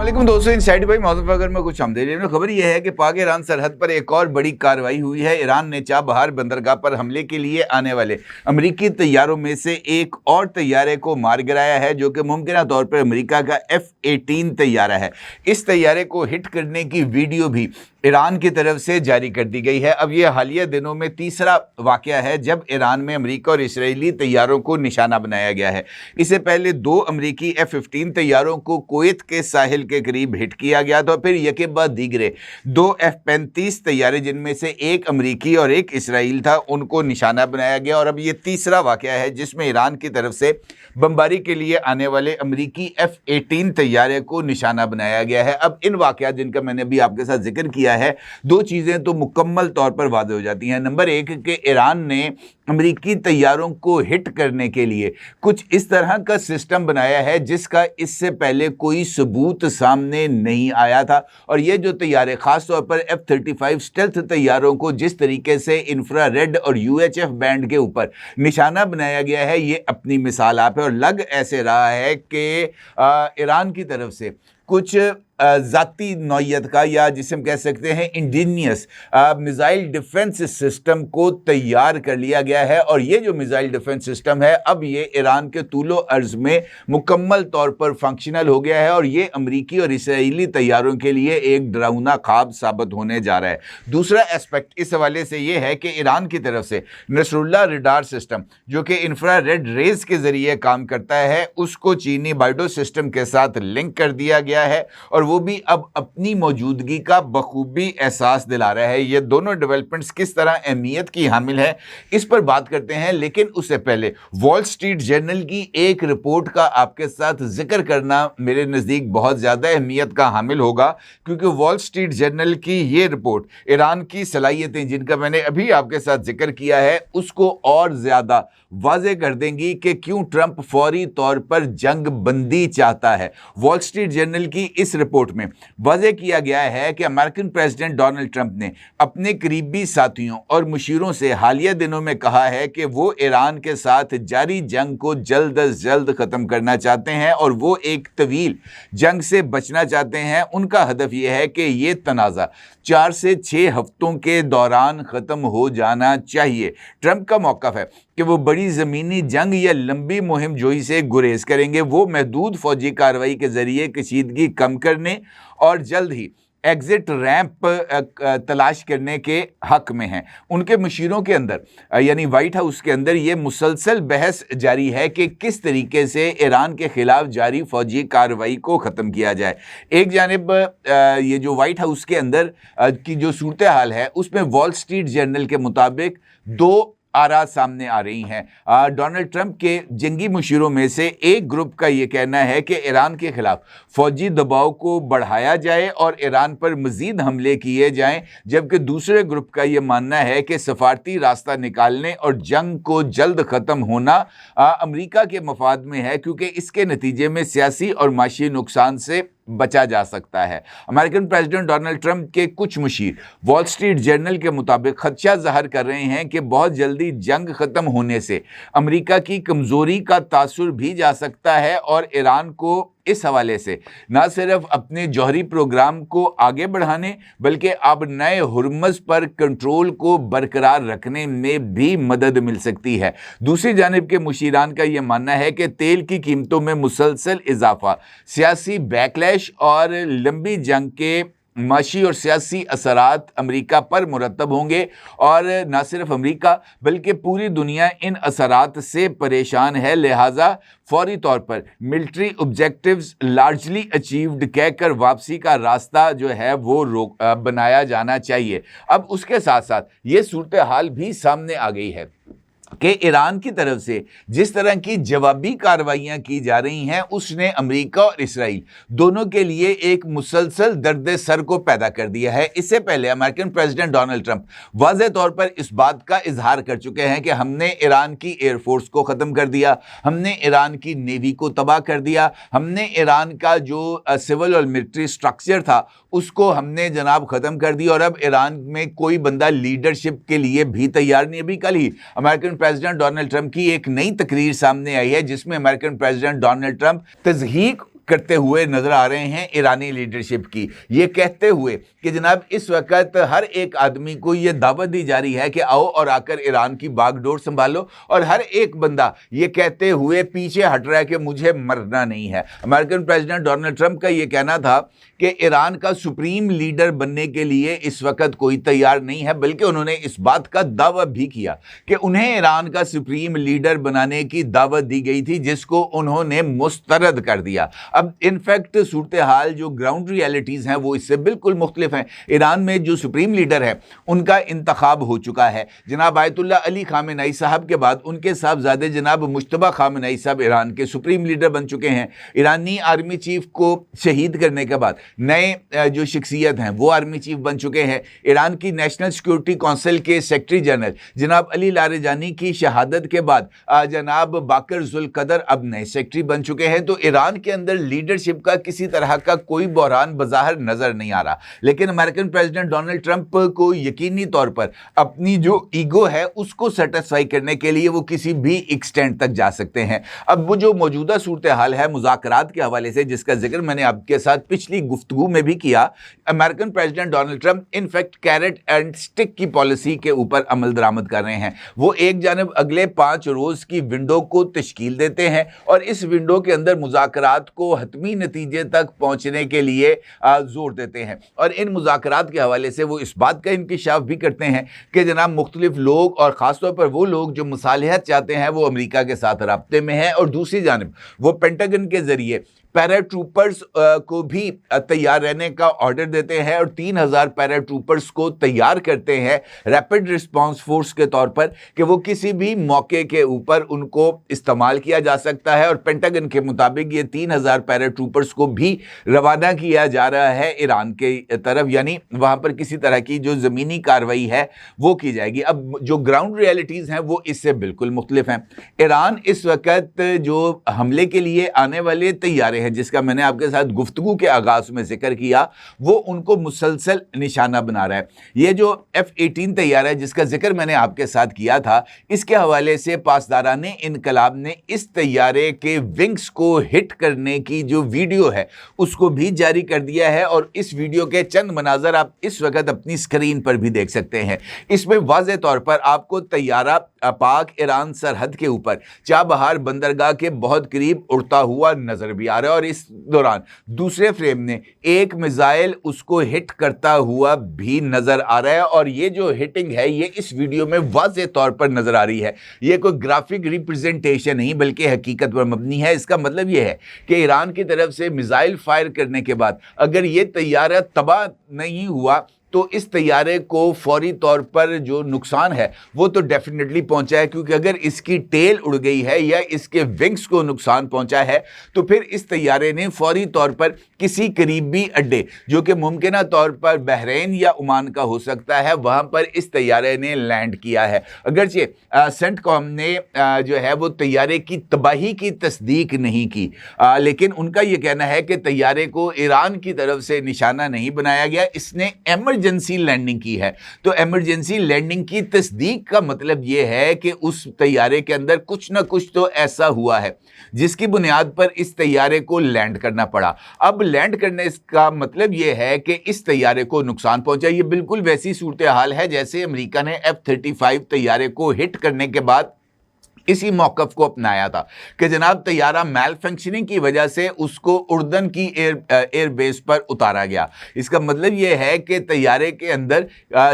अस्सलाम दोस्तों, इनसाइड भाई मौजूद अगर मैं कुछ आमदनी में खबर यह है कि पाक ईरान सरहद पर एक और बड़ी कार्रवाई हुई है। ईरान ने चाबहार बंदरगाह पर हमले के लिए आने वाले अमेरिकी तैयारों में से एक और तैयारे को मार गिराया है, जो कि मुमकिन तौर पर अमेरिका का F-18 तैयारा है। इस तैयारे को हिट करने की वीडियो भी ईरान की तरफ से जारी कर दी गई है। अब यह हालिया दिनों में तीसरा वाकया है जब ईरान में अमेरिका और इसराइली तैयारों को निशाना बनाया गया है। इससे पहले 2 अमेरिकी F-15 तैयारों को कुवैत के साहिल के करीब हिट किया गया था। फिर यके बाद दीगरे 2 F-35 तैयारे, जिनमें से एक अमेरिकी और एक इसराइल था, उनको निशाना बनाया गया। और अब ये तीसरा वाकया है जिसमें ईरान की तरफ से बमबारी के लिए आने वाले अमेरिकी F-18 तैयारे को निशाना बनाया गया है। अब इन वाकयात जिनका मैंने अभी आपके साथ जिक्र किया है, 2 चीजें तो मुकम्मल तौर पर वाज़ेह हो जाती हैं। नंबर 1 कि ईरान ने अमेरिकी तैयारों को हिट करने के लिए कुछ इस तरह का सिस्टम बनाया है जिसका इससे पहले कोई सबूत सामने नहीं आया था। और ये जो तैयारे खासतौर पर F-35 स्टेल्थ तैयारों को जिस तरीके से इंफ्रारेड और UHF बैंड के ऊपर निशाना बनाया गया है, ये अपनी मिसाल आप है। और लग ऐसे रहा है कि ईरान की तरफ से कुछ ज़ाती नौयत का, या जिसे हम कह सकते हैं इंडिनियस मिसाइल डिफेंस सिस्टम को तैयार कर लिया गया है। और ये जो मिसाइल डिफेंस सिस्टम है, अब ये ईरान के तूलो अर्ज में मुकम्मल तौर पर फंक्शनल हो गया है। और ये अमेरिकी और इसराइली तैयारों के लिए एक डरावना ख्वाब साबित होने जा रहा है। दूसरा एस्पेक्ट इस हवाले से ये है कि ईरान की तरफ से नसरुल्लाह रडार सिस्टम, जो कि इंफ्रारेड रेज के ज़रिए काम करता है, उसको चीनी बाइडो सिस्टम के साथ लिंक कर दिया गया है। और वो भी अब अपनी मौजूदगी का बखूबी एहसास दिला रहा है। ये दोनों डेवलपमेंट्स किस तरह अहमियत की हामिल है, इस पर बात करते हैं। लेकिन उससे पहले वॉल स्ट्रीट जर्नल की एक रिपोर्ट का आपके साथ जिक्र करना मेरे नज़दीक बहुत ज़्यादा अहमियत का हामिल होगा, क्योंकि वॉल स्ट्रीट जर्नल की ये रिपोर्ट ईरान की सलाहियतें, जिनका मैंने अभी आपके साथ जिक्र किया है, उसको और ज़्यादा वाज़ेह कर देंगी कि क्यों ट्रंप फौरी तौर पर जंग बंदी चाहता है। वॉल स्ट्रीट जर्नल की इस रिपोर्ट में वाज़ेह किया गया है कि अमेरिकन प्रेसिडेंट डोनाल्ड ट्रंप ने अपने करीबी साथियों और मुशीरों से हालिया दिनों में कहा है कि वो ईरान के साथ जारी जंग को जल्द अज जल्द ख़त्म करना चाहते हैं और वो एक तवील जंग से बचना चाहते हैं। उनका हदफ यह है कि ये तनाज़ा 4 से 6 हफ्तों के दौरान ख़त्म हो जाना चाहिए। ट्रंप का मौक़िफ़ है कि वो बड़ी ज़मीनी जंग या लंबी मुहिम जोई से गुरेज करेंगे। वो महदूद फ़ौजी कार्रवाई के ज़रिए कशीदगी कम करने और जल्द ही एग्ज़िट रैंप तलाश करने के हक़ में हैं। उनके मशीरों के अंदर यानी वाइट हाउस के अंदर ये मुसलसल बहस जारी है कि किस तरीके से ईरान के ख़िलाफ़ जारी फ़ौजी कार्रवाई को ख़त्म किया जाए। एक जानिब ये जो वाइट हाउस के अंदर की जो सूरत हाल है, उसमें वॉल स्ट्रीट जर्नल के मुताबिक 2 आरा सामने आ रही हैं। डोनाल्ड ट्रंप के जंगी मुशीरों में से एक ग्रुप का ये कहना है कि ईरान के खिलाफ फौजी दबाव को बढ़ाया जाए और ईरान पर मजीद हमले किए जाएं, जबकि दूसरे ग्रुप का ये मानना है कि सफारती रास्ता निकालने और जंग को जल्द ख़त्म होना अमेरिका के मफाद में है, क्योंकि इसके नतीजे में सियासी और माशी नुकसान से बचा जा सकता है। अमेरिकन प्रेसिडेंट डोनाल्ड ट्रंप के कुछ मुशीर वॉल स्ट्रीट जर्नल के मुताबिक खदशा ज़ाहिर कर रहे हैं कि बहुत जल्दी जंग ख़त्म होने से अमेरिका की कमज़ोरी का तासुर भी जा सकता है और ईरान को इस हवाले से न सिर्फ अपने जौहरी प्रोग्राम को आगे बढ़ाने, बल्कि अब नए हुर्मुज़ पर कंट्रोल को बरकरार रखने में भी मदद मिल सकती है। दूसरी जानिब के मुशीरान का यह मानना है कि तेल की कीमतों में मुसलसल इजाफा, सियासी बैकलैश और लंबी जंग के माशी और सियासी असरात अमेरिका पर मुरतब होंगे। और न सिर्फ अमेरिका बल्कि पूरी दुनिया इन असरात से परेशान है। लिहाजा फौरी तौर पर मिलिट्री ऑब्जेक्टिव्स लार्जली अचीव्ड कहकर वापसी का रास्ता जो है वो बनाया जाना चाहिए। अब उसके साथ साथ ये सूरत हाल भी सामने आ गई है कि ईरान की तरफ से जिस तरह की जवाबी कार्रवाइयाँ की जा रही हैं, उसने अमेरिका और इसराइल दोनों के लिए एक मुसलसल दर्द सर को पैदा कर दिया है। इससे पहले अमेरिकन प्रेसिडेंट डोनाल्ड ट्रंप वाज़ेह तौर पर इस बात का इजहार कर चुके हैं कि हमने ईरान की एयरफोर्स को ख़त्म कर दिया, हमने ईरान की नेवी को तबाह कर दिया, हमने ईरान का जो सिविल और मिलिट्री स्ट्रक्चर था उसको हमने जनाब ख़त्म कर दिया और अब ईरान में कोई बंदा लीडरशिप के लिए भी तैयार नहीं। अभी कल ही अमेरिकन प्रेसिडेंट डोनाल्ड ट्रंप की एक नई तकरीर सामने आई है जिसमें अमेरिकन प्रेसिडेंट डोनाल्ड ट्रंप तज़हीक करते हुए नजर आ रहे हैं ईरानी लीडरशिप की, ये कहते हुए कि जनाब इस वक्त हर एक आदमी को ये दावत दी जा रही है कि आओ और आकर ईरान की बागडोर संभालो, और हर एक बंदा ये कहते हुए पीछे हट रहा है कि मुझे मरना नहीं है। अमेरिकन प्रेसिडेंट डोनाल्ड ट्रंप का ये कहना था कि ईरान का सुप्रीम लीडर बनने के लिए इस वक्त कोई तैयार नहीं है, बल्कि उन्होंने इस बात का दावा भी किया कि उन्हें ईरान का सुप्रीम लीडर बनाने की दावत दी गई थी, जिसको उन्होंने मुस्तरद कर दिया। अब इनफैक्ट सूरत हाल जो ग्राउंड रियलिटीज़ हैं वो इससे बिल्कुल मुख्तलिफ हैं। ईरान में जो सुप्रीम लीडर है उनका इंतखाब हो चुका है। जनाब आयतुल्ला अली खामेनेई साहब के बाद उनके साहबजादे जनाब मुश्तबा खामेनेई साहब ईरान के सुप्रीम लीडर बन चुके हैं। ईरानी आर्मी चीफ को शहीद करने के बाद नए जो शख्सियत हैं वो आर्मी चीफ बन चुके हैं। ईरान की नेशनल सिक्योरिटी काउंसिल के सेक्रेटरी जनरल जनाब अली लारेजानी की शहादत के बाद जनाब बाकर जुल्कदर अब नए सेक्रेटरी बन चुके हैं। तो ईरान के अंदर लीडरशिप का किसी तरह का कोई बहरान बज़ाहिर नजर नहीं आ रहा, लेकिन अमेरिकन प्रेसिडेंट डोनाल्ड ट्रंप को यकीनी तौर पर अपनी जो ईगो है उसको सेटिस्फाई करने के लिए वो किसी भी एक्सटेंट तक जा सकते हैं। अब वो जो मौजूदा सूरत हाल है मुज़ाकरात के हवाले से, जिसका जिक्र मैंने आपके साथ पिछली गुफ्तगू में भी किया, American president Donald Trump in fact carrot and stick की पॉलिसी के ऊपर अमल दरामद कर रहे हैं। वो एक जानब अगले 5 रोज की विंडो को तश्कील देते हैं और इस विंडो के अंदर मुज़ाकरात को हतमी नतीजे तक पहुंचने के लिए जोर देते हैं, और इन मुज़ाकरात के हवाले से वो इस बात का इंकिशाफ भी करते हैं कि जनाब मुख्तलिफ लोग और ख़ासतौर पर वो लोग जो मुसालहत चाहते हैं वो अमेरिका के साथ राब्ते में हैं, और दूसरी जानब वो पेंटागन के ज़रिए पैराट्रूपर्स को भी तैयार रहने का ऑर्डर देते हैं और 3000 पैराट्रूपर्स को तैयार करते हैं रैपिड रिस्पांस फोर्स के तौर पर कि वो किसी भी मौके के ऊपर उनको इस्तेमाल किया जा सकता है। और पेंटागन के मुताबिक ये 3000 पैराट्रूपर्स को भी रवाना किया जा रहा है ईरान के तरफ, यानी वहाँ पर किसी तरह की जो ज़मीनी कार्रवाई है वो की जाएगी। अब जो ग्राउंड रियलिटीज़ हैं वो इससे बिल्कुल मुख्तलिफ हैं। ईरान इस वक्त जो हमले के लिए आने वाले तैयारे हैं, जिसका मैंने आपके साथ गुफ्तगू के आगाज में जिक्र किया, वो उनको मुसलसल निशाना बना रहा है। ये जो F-18 तैयारा है जिसका जिक्र मैंने आपके साथ किया था, इसके हवाले से पासदाराने इनकलाब ने इस तैयारे के विंग्स को हिट करने की जो वीडियो है उसको भी जारी कर दिया है, और इस वीडियो के चंद मनाजर आप इस वक्त अपनी स्क्रीन पर भी देख सकते हैं। इसमें वाज़े तौर पर आपको तैयारा पाक ईरान सरहद के ऊपर चाबहार बंदरगाह के बहुत करीब उड़ता हुआ नजर भी आ रहा है, और इस दौरान दूसरे फ्रेम ने एक मिसाइल उसको हिट करता हुआ भी नजर आ रहा है। और ये जो हिटिंग है ये इस वीडियो में वाज़े तौर पर नजर आ रही है, ये कोई ग्राफिक रिप्रेजेंटेशन नहीं बल्कि हकीकत पर मबनी है। इसका मतलब ये है कि ईरान की तरफ से मिसाइल फायर करने के बाद अगर ये तैयारा तबाह नहीं हुआ तो इस तैयारे को फौरी तौर पर जो नुकसान है वो तो डेफिनेटली पहुंचा है, क्योंकि अगर इसकी टेल उड़ गई है या इसके विंग्स को नुकसान पहुंचा है तो फिर इस तैयारे ने फौरी तौर पर किसी करीबी अड्डे जो कि मुमकिना तौर पर बहरीन या ओमान का हो सकता है वहां पर इस तैयारे ने लैंड किया है। अगरचे सेंटकॉम ने जो है वो तैयारे की तबाही की तस्दीक नहीं की, लेकिन उनका यह कहना है कि तैयारे को ईरान की तरफ से निशाना नहीं बनाया गया, इसने इमरजेंसी लैंडिंग की है। तो इमरजेंसी लैंडिंग की तस्दीक का मतलब यह है कि उस तैयारे के अंदर कुछ ना कुछ तो ऐसा हुआ है जिसकी बुनियाद पर इस तैयारे को लैंड करना पड़ा। अब लैंड करने का मतलब यह है कि इस तैयारे को नुकसान पहुंचा। ये बिल्कुल वैसी सूरत हाल है जैसे अमेरिका ने F-35 तैयारे को हिट करने के बाद इसी मौकफ को अपनाया था कि जनाब तैयारा मैल फंक्शनिंग की वजह से उसको उर्दन की एयर बेस पर उतारा गया। इसका मतलब यह है कि तैयारे के अंदर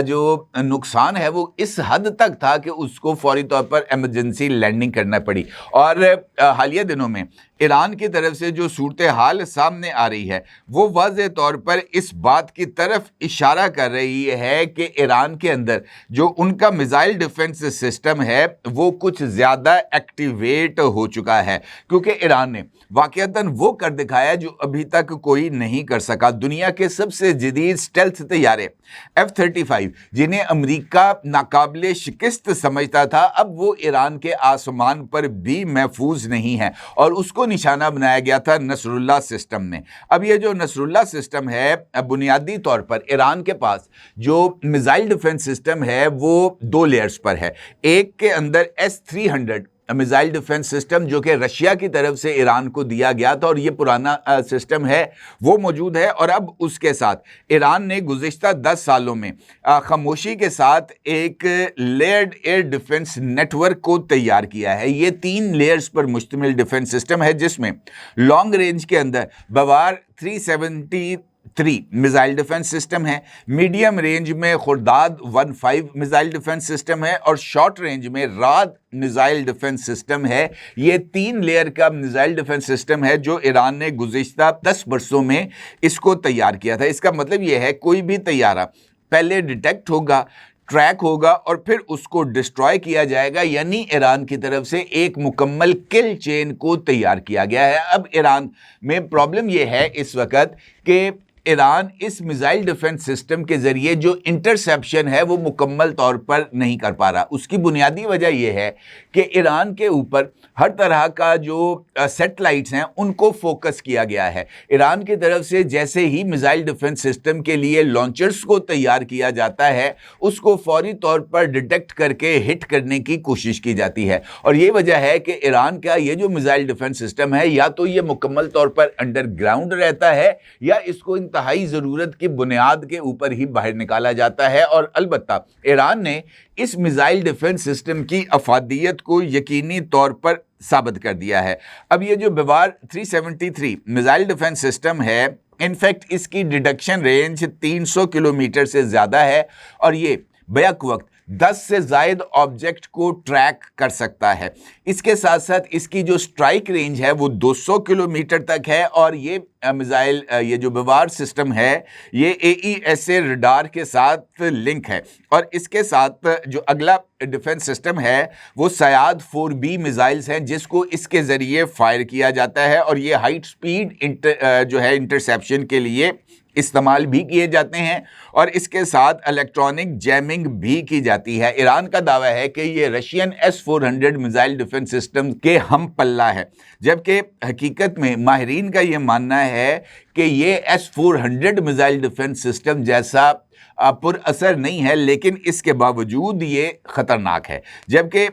जो नुकसान है वो इस हद तक था कि उसको फौरी तौर पर इमरजेंसी लैंडिंग करना पड़ी। और हालिया दिनों में ईरान की तरफ से जो सूरत हाल सामने आ रही है वो वाज़े तौर पर इस बात की तरफ इशारा कर रही है कि ईरान के अंदर जो उनका मिसाइल डिफेंस सिस्टम है वो कुछ ज़्यादा एक्टिवेट हो चुका है, क्योंकि ईरान ने वाक़अतन वो कर दिखाया जो अभी तक कोई नहीं कर सका। दुनिया के सबसे जदीद स्टेल्थ तैयारे F-35 जिन्हें अमेरिका नाकाबिले शिकस्त समझता था, अब वो ईरान के आसमान पर भी महफूज नहीं है और उसको निशाना बनाया गया था नसरुल्लाह सिस्टम में। अब ये जो नसरुल्लाह सिस्टम है बुनियादी तौर पर ईरान के पास जो मिसाइल डिफेंस सिस्टम है वो 2 लेयर्स पर है। एक के अंदर S-300 मिसाइल डिफेंस सिस्टम जो कि रशिया की तरफ से ईरान को दिया गया था और ये पुराना सिस्टम है वो मौजूद है। और अब उसके साथ ईरान ने गुज़िश्ता 10 सालों में खामोशी के साथ एक लेयर्ड एयर डिफेंस नेटवर्क को तैयार किया है। ये 3 लेयर्स पर मुश्तमिल डिफेंस सिस्टम है, जिसमें लॉन्ग रेंज के अंदर बवार 373 मिसाइल डिफेंस सिस्टम है, मीडियम रेंज में खुर्दाद 15 मिसाइल डिफेंस सिस्टम है और शॉर्ट रेंज में राद मिसाइल डिफेंस सिस्टम है। ये 3 लेयर का मिसाइल डिफेंस सिस्टम है जो ईरान ने गुज़िश्ता 10 वर्षों में इसको तैयार किया था। इसका मतलब यह है कोई भी तैयारा पहले डिटेक्ट होगा, ट्रैक होगा और फिर उसको डिस्ट्रॉय किया जाएगा, यानी ईरान की तरफ से एक मुकम्मल किल चेन को तैयार किया गया है। अब ईरान में प्रॉब्लम यह है इस वक्त कि ईरान इस मिसाइल डिफेंस सिस्टम के ज़रिए जो इंटरसेप्शन है वो मुकम्मल तौर पर नहीं कर पा रहा। उसकी बुनियादी वजह यह है कि ईरान के ऊपर हर तरह का जो सैटेलाइट्स हैं उनको फोकस किया गया है। ईरान की तरफ से जैसे ही मिसाइल डिफेंस सिस्टम के लिए लॉन्चर्स को तैयार किया जाता है, उसको फौरी तौर पर डिटेक्ट करके हिट करने की कोशिश की जाती है। और ये वजह है कि ईरान का ये जो मिसाइल डिफेंस सिस्टम है या तो ये मुकम्मल तौर पर अंडरग्राउंड रहता है या इसको इंतहाई ज़रूरत की बुनियाद के ऊपर ही बाहर निकाला जाता है। और अलबत्ता ईरान ने इस मिसाइल डिफेंस सिस्टम की अफादियत को यकीनी तौर पर साबित कर दिया है। अब ये जो बवार 373 मिसाइल डिफेंस सिस्टम है, इनफैक्ट इसकी डिटेक्शन रेंज 300 किलोमीटर से ज़्यादा है और ये बैक वक्त 10 से ज़ायद ऑब्जेक्ट को ट्रैक कर सकता है। इसके साथ साथ इसकी जो स्ट्राइक रेंज है वो 200 किलोमीटर तक है और ये मिसाइल ये जो बवार सिस्टम है ये AESA रडार के साथ लिंक है। और इसके साथ जो अगला डिफेंस सिस्टम है वो सयाद 4B मिसाइल्स हैं जिसको इसके ज़रिए फायर किया जाता है और ये हाई स्पीड जो है इंटरसेप्शन के लिए इस्तेमाल भी किए जाते हैं और इसके साथ इलेक्ट्रॉनिक जैमिंग भी की जाती है। ईरान का दावा है कि ये Russian S-400 missile defence system के हम पल्ला है, जबकि हकीकत में माहिरीन का ये मानना है कि ये S-400 मिसाइल डिफेंस सिस्टम जैसा पुरअसर नहीं है, लेकिन इसके बावजूद ये ख़तरनाक है। जबकि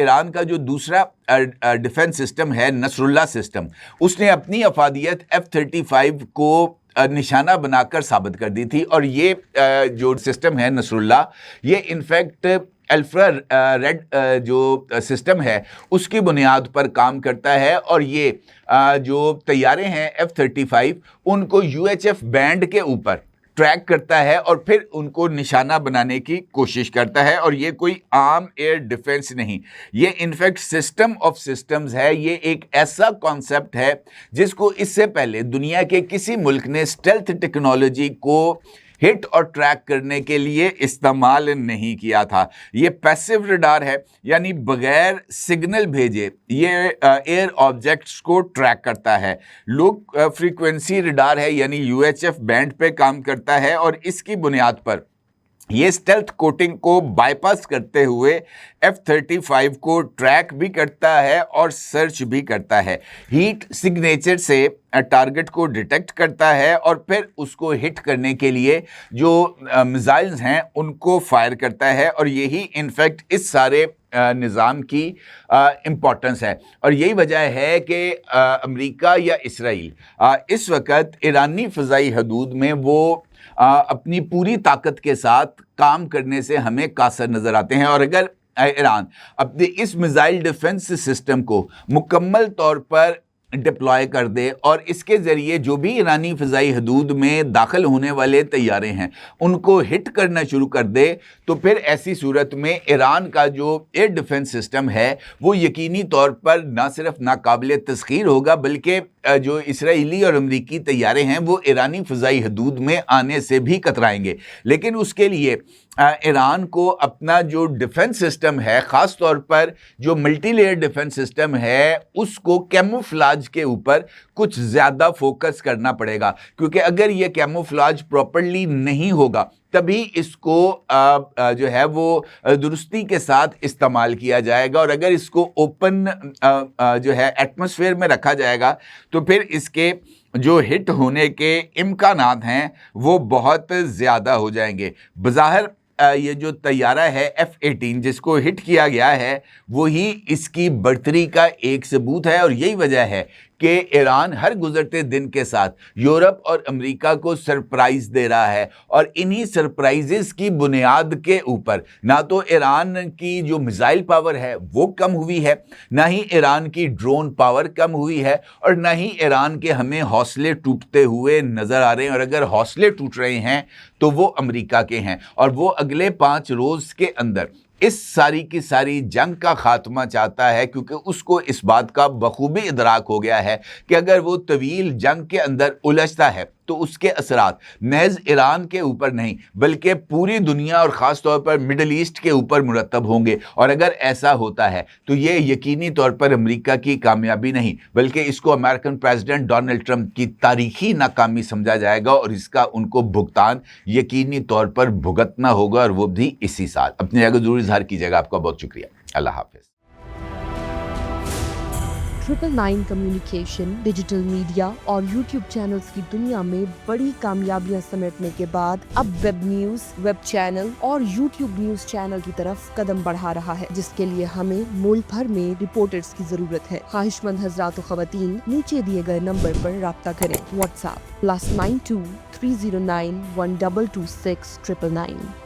ईरान का जो दूसरा डिफेंस सिस्टम है नसरुल्लाह सिस्टम, उसने अपनी अफादियत F-35 को निशाना बनाकर साबित कर दी थी और ये जो सिस्टम है नसरुल्लाह, ये इनफैक्ट अल्फ्रा रेड जो सिस्टम है उसकी बुनियाद पर काम करता है और ये जो तैयारे हैं F-35 उनको UHF बैंड के ऊपर ट्रैक करता है और फिर उनको निशाना बनाने की कोशिश करता है। और ये कोई आम एयर डिफेंस नहीं, ये इनफैक्ट सिस्टम ऑफ सिस्टम्स है। ये एक ऐसा कॉन्सेप्ट है जिसको इससे पहले दुनिया के किसी मुल्क ने स्टेल्थ टेक्नोलॉजी को हिट और ट्रैक करने के लिए इस्तेमाल नहीं किया था। ये पैसिव रडार है, यानी बगैर सिग्नल भेजे ये एयर ऑब्जेक्ट्स को ट्रैक करता है। लो फ्रीक्वेंसी रडार है, यानी UHF बैंड पे काम करता है और इसकी बुनियाद पर ये स्टेल्थ कोटिंग को बाईपास करते हुए F-35 को ट्रैक भी करता है और सर्च भी करता है। हीट सिग्नेचर से टारगेट को डिटेक्ट करता है और फिर उसको हिट करने के लिए जो मिसाइल्स हैं उनको फायर करता है और यही इनफैक्ट इस सारे निज़ाम की इम्पोर्टेंस है। और यही वजह है कि अमेरिका या इसराइल इस वक्त ईरानी फ़ज़ाई हदूद में वो अपनी पूरी ताकत के साथ काम करने से हमें कासर नज़र आते हैं। और अगर ईरान अपने इस मिसाइल डिफेंस सिस्टम को मुकम्मल तौर पर डिप्लॉय कर दे और इसके ज़रिए जो भी ईरानी फ़ज़ाई हदूद में दाखिल होने वाले तैयारे हैं उनको हिट करना शुरू कर दे, तो फिर ऐसी सूरत में ईरान का जो एयर डिफेंस सिस्टम है वो यकीनी तौर पर ना सिर्फ नाकाबिले तस्खीर होगा बल्कि जो इसराइली और अमरीकी तैयारे हैं वो ईरानी फ़ज़ाई हदूद में आने से भी कतराएंगे। लेकिन उसके लिए ईरान को अपना जो डिफेंस सिस्टम है, ख़ास तौर पर जो मल्टी लेयर डिफेंस सिस्टम है, उसको कैमोफ्लाज के ऊपर कुछ ज़्यादा फोकस करना पड़ेगा, क्योंकि अगर ये कैमोफ्लाज प्रॉपर्ली नहीं होगा तभी इसको जो है वो दुरुस्ती के साथ इस्तेमाल किया जाएगा। और अगर इसको ओपन जो है एटमॉस्फेयर में रखा जाएगा तो फिर इसके जो हिट होने के इम्कानात हैं वो बहुत ज़्यादा हो जाएंगे। बज़ाहिर ये जो तैयारा है F-18 जिसको हिट किया गया है, वही इसकी बढ़तरी का एक सबूत है। और यही वजह है कि ईरान हर गुजरते दिन के साथ यूरोप और अमेरिका को सरप्राइज दे रहा है। और इन्हीं सरप्राइजेस की बुनियाद के ऊपर ना तो ईरान की जो मिसाइल पावर है वो कम हुई है, ना ही ईरान की ड्रोन पावर कम हुई है, और ना ही ईरान के हमें हौसले टूटते हुए नजर आ रहे हैं। और अगर हौसले टूट रहे हैं तो वो अमेरिका के हैं, और वो अगले 5 रोज के अंदर इस सारी की सारी जंग का खात्मा चाहता है, क्योंकि उसको इस बात का बखूबी इदराक हो गया है कि अगर वो तवील जंग के अंदर उलझता है तो उसके असरात महज ईरान के ऊपर नहीं बल्कि पूरी दुनिया और ख़ास तौर पर मिडल ईस्ट के ऊपर मुरतब होंगे। और अगर ऐसा होता है तो ये यकीनी तौर पर अमेरिका की कामयाबी नहीं बल्कि इसको अमेरिकन प्रेसिडेंट डोनाल्ड ट्रंप की तारीखी नाकामी समझा जाएगा, और इसका उनको भुगतान यकीनी तौर पर भुगतना होगा, और वो भी इसी साल। अपनी जगह जरूर इजहार कीजिएगा। आपका बहुत शुक्रिया। अल्लाह हाफिज़। 999 कम्युनिकेशन, डिजिटल मीडिया और यूट्यूब चैनल्स की दुनिया में बड़ी कामयाबियां समेटने के बाद अब वेब न्यूज, वेब चैनल और यूट्यूब न्यूज चैनल की तरफ कदम बढ़ा रहा है, जिसके लिए हमें मुल्क भर में रिपोर्टर्स की जरूरत है। ख्वाहिशमंद हजरात व खवातीन नीचे दिए गए नंबर पर राब्ता करें। व्हाट्सएप +92 309 1226 999।